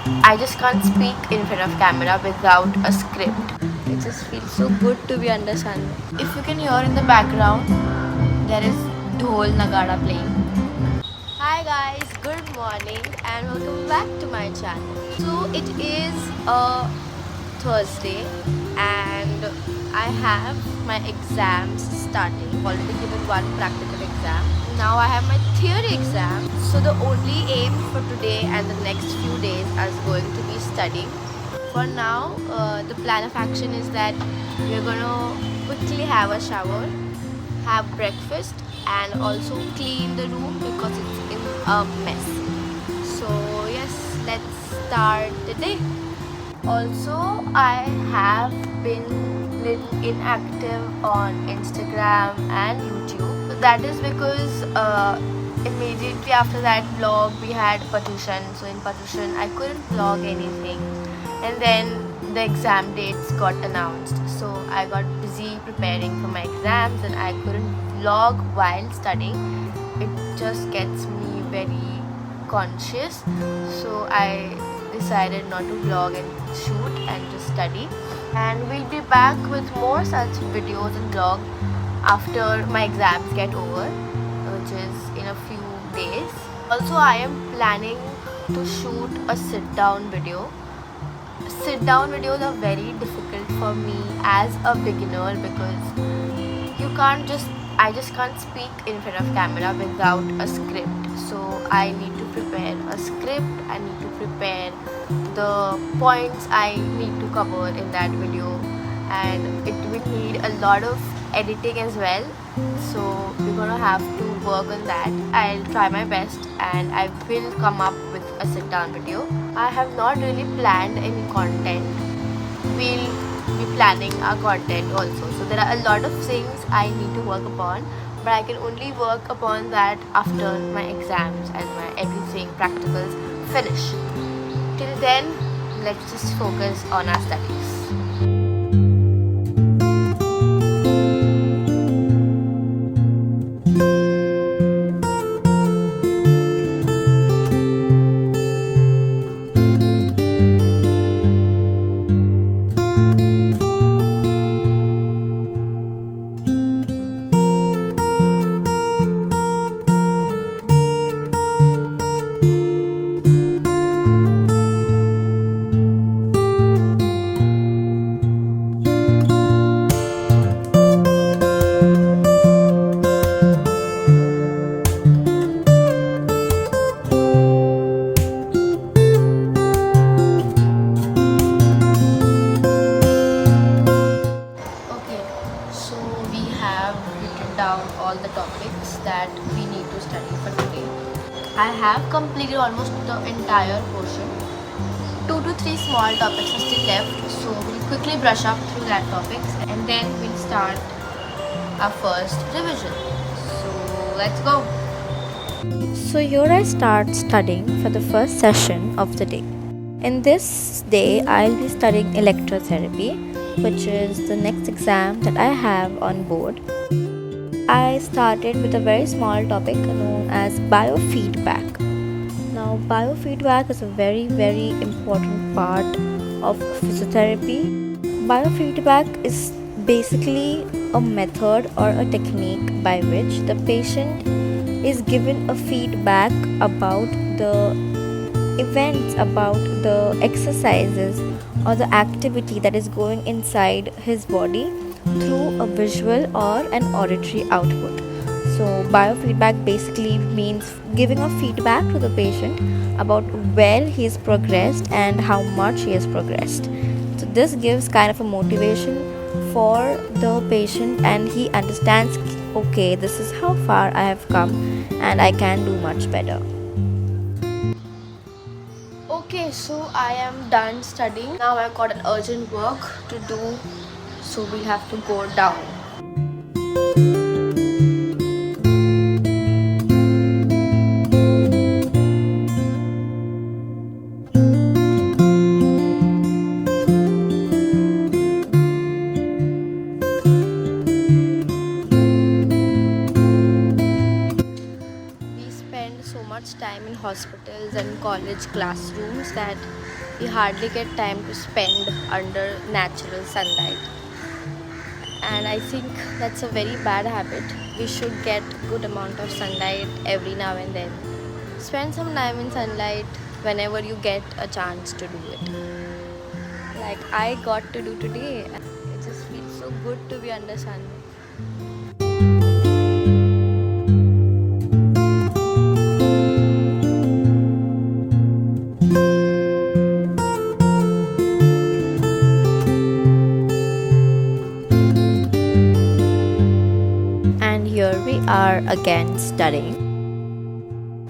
I just can't speak in front of camera without a script. It just feels so good to be understanding. If you can hear in the background, there is dhol nagada playing. Hi guys, good morning and welcome back to my channel. So it is a Thursday and I have my exams starting. I've already given one practical exam. Now I have my theory exam. So the only aim for today and the next few days is going to be studying. For now, the plan of action is that we're gonna quickly have a shower, have breakfast and also clean the room because it's in a mess. So yes, let's start the day. Also, I have been little inactive on Instagram and YouTube. So that is because immediately after that vlog we had Patushan. So in Patushan I couldn't vlog anything, and then the exam dates got announced. So I got busy preparing for my exams and I couldn't vlog while studying. It just gets me very conscious. So I decided not to vlog and shoot and just study. And we'll be back with more such videos and vlog after my exams get over, which is in a few days. Also, I am planning to shoot a sit down video. Sit down videos are very difficult for me as a beginner because I just can't speak in front of camera without a script. So I need to prepare a script. I need to prepare the points I need to cover in that video, and it will need a lot of editing as well. So we're gonna have to work on that. I'll try my best and I will come up with a sit down video. I have not really planned any content. We'll be planning our content also. So there are a lot of things I need to work upon, but I can only work upon that after my exams and my everything practicals finish. Till then, let's just focus on our studies. Okay, so we have written down all the topics that we need to study for today. I have completed almost the entire portion. 2 to 3 small topics are still left, so we'll quickly brush up through that topics and then we'll start our first revision. So let's go. So here I start studying for the first session of the day. In this day, I'll be studying electrotherapy, which is the next exam that I have on board. I started with a very small topic known as biofeedback. Now, biofeedback is a very important part of physiotherapy. Biofeedback is basically a method or a technique by which the patient is given a feedback about the events, about the exercises or the activity that is going inside his body through a visual or an auditory output. So biofeedback basically means giving a feedback to the patient about where he has progressed and how much he has progressed. So this gives kind of a motivation for the patient, and he understands, okay, this is how far I have come and I can do much better. Okay, so I am done studying. Now I've got an urgent work to do, so we'll have to go down. We spend so much time in hospitals and college classrooms that we hardly get time to spend under natural sunlight, and I think that's a very bad habit. We should get good amount of sunlight every now and then. Spend some time in sunlight whenever you get a chance to do it, like I got to do today. It just feels so good to be under sun. And here we are again studying.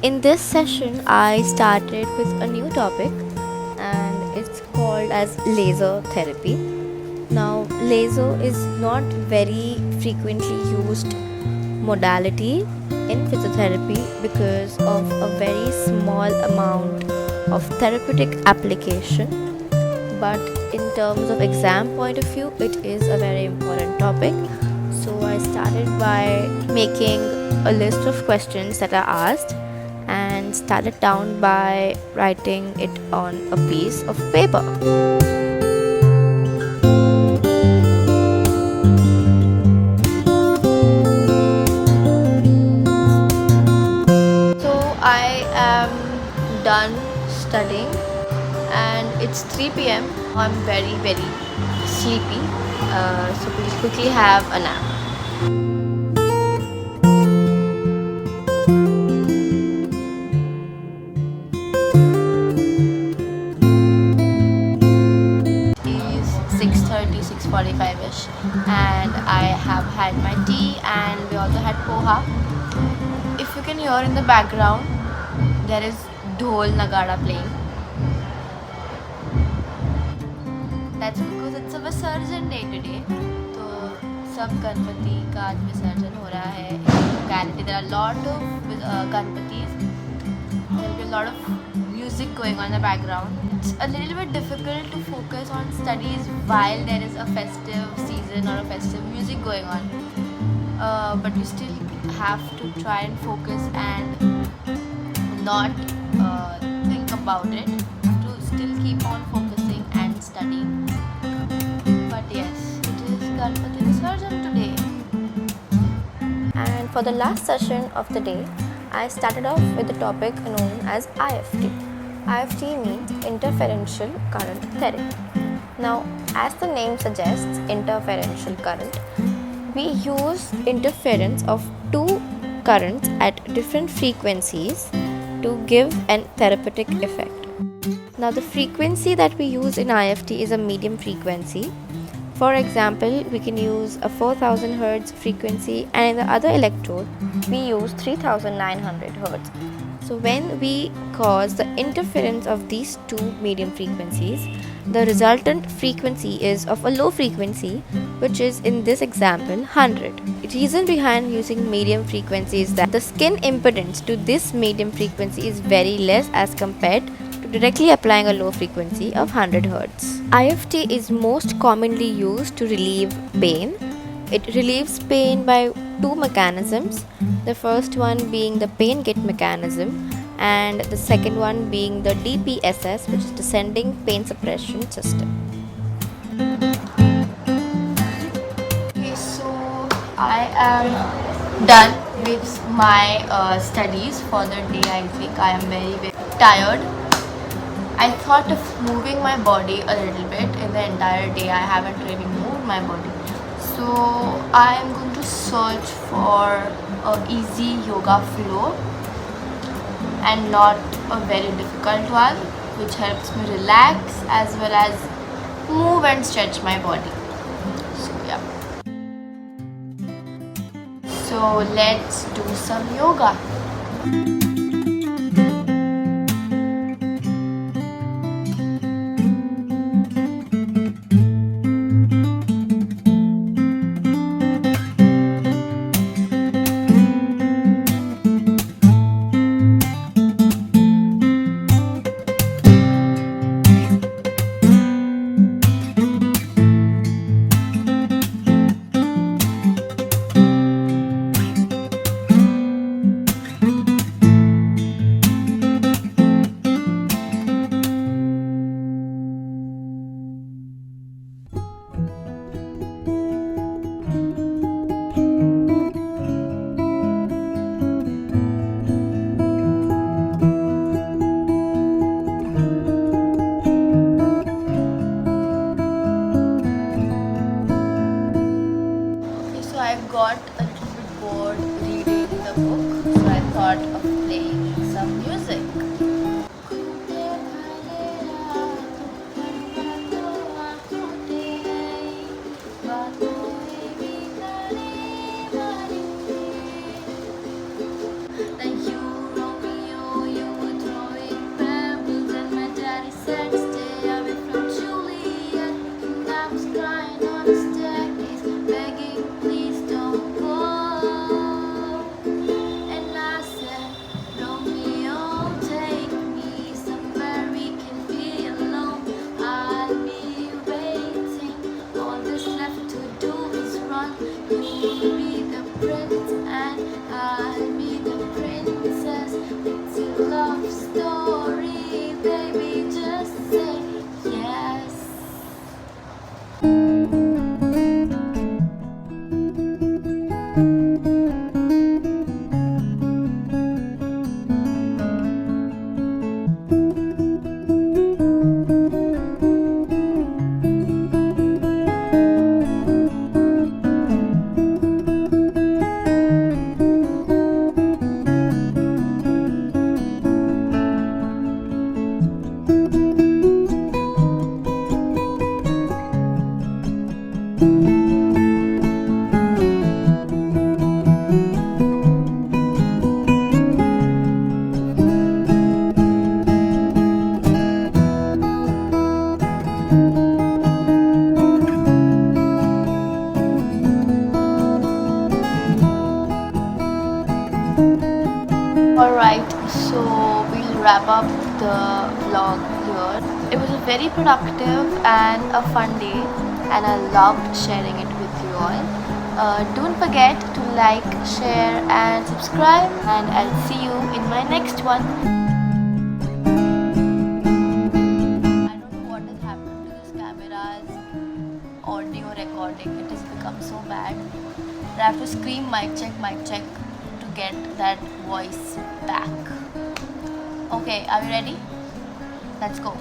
In this session, I started with a new topic and it's called as laser therapy. Now, laser is not very frequently used modality in physiotherapy because of a very small amount of therapeutic application, but in terms of exam point of view, it is a very important topic. So I started by making a list of questions that are asked and started down by writing it on a piece of paper. So I am done studying and it's 3 p.m. I'm very sleepy. So please quickly have a nap. Is 6:30, 6:45ish, and I have had my tea and we also had poha. If you can hear in the background, there is dhol nagada playing. That's because it's a Visarjan day today. तो सब गणपति का आज विसर्जन हो रहा है. In locality there are a lot of Ganpatis. There will be a lot of music going on in the background. It's a little bit difficult to focus on studies while there is a festive season or a festive music going on. But you still have to try and focus and not think about it. To still keep on focusing and studying. But yes, it is Ganpati Visarjan today. And for the last session of the day, I started off with the topic known as IFT. IFT means interferential current therapy. Now, as the name suggests, interferential current, we use interference of two currents at different frequencies to give an therapeutic effect. Now, the frequency that we use in IFT is a medium frequency. For example, we can use a 4000 Hz frequency, and in the other electrode, we use 3900 Hz. So when we cause the interference of these two medium frequencies, the resultant frequency is of a low frequency, which is in this example 100. The reason behind using medium frequency is that the skin impedance to this medium frequency is very less as compared to directly applying a low frequency of 100 Hz. IFT is most commonly used to relieve pain. It relieves pain by two mechanisms, the first one being the pain gate mechanism and the second one being the DPSS, which is descending pain suppression system. Okay, so I am done with my studies for the day. I think I am very tired. I thought of moving my body a little bit in the entire day. I haven't really moved my body. So I am going to search for a easy yoga flow and not a very difficult one, which helps me relax as well as move and stretch my body. So yeah. So let's do some yoga. Alright, so we'll wrap up the vlog here. It was a very productive and a fun day, and I loved sharing it with you all. Don't forget to like, share and subscribe, and I'll see you in my next one. I don't know what has happened to this camera's audio recording. It has become so bad. I have to scream mic check to get that voice back. Okay, are you ready? Let's go.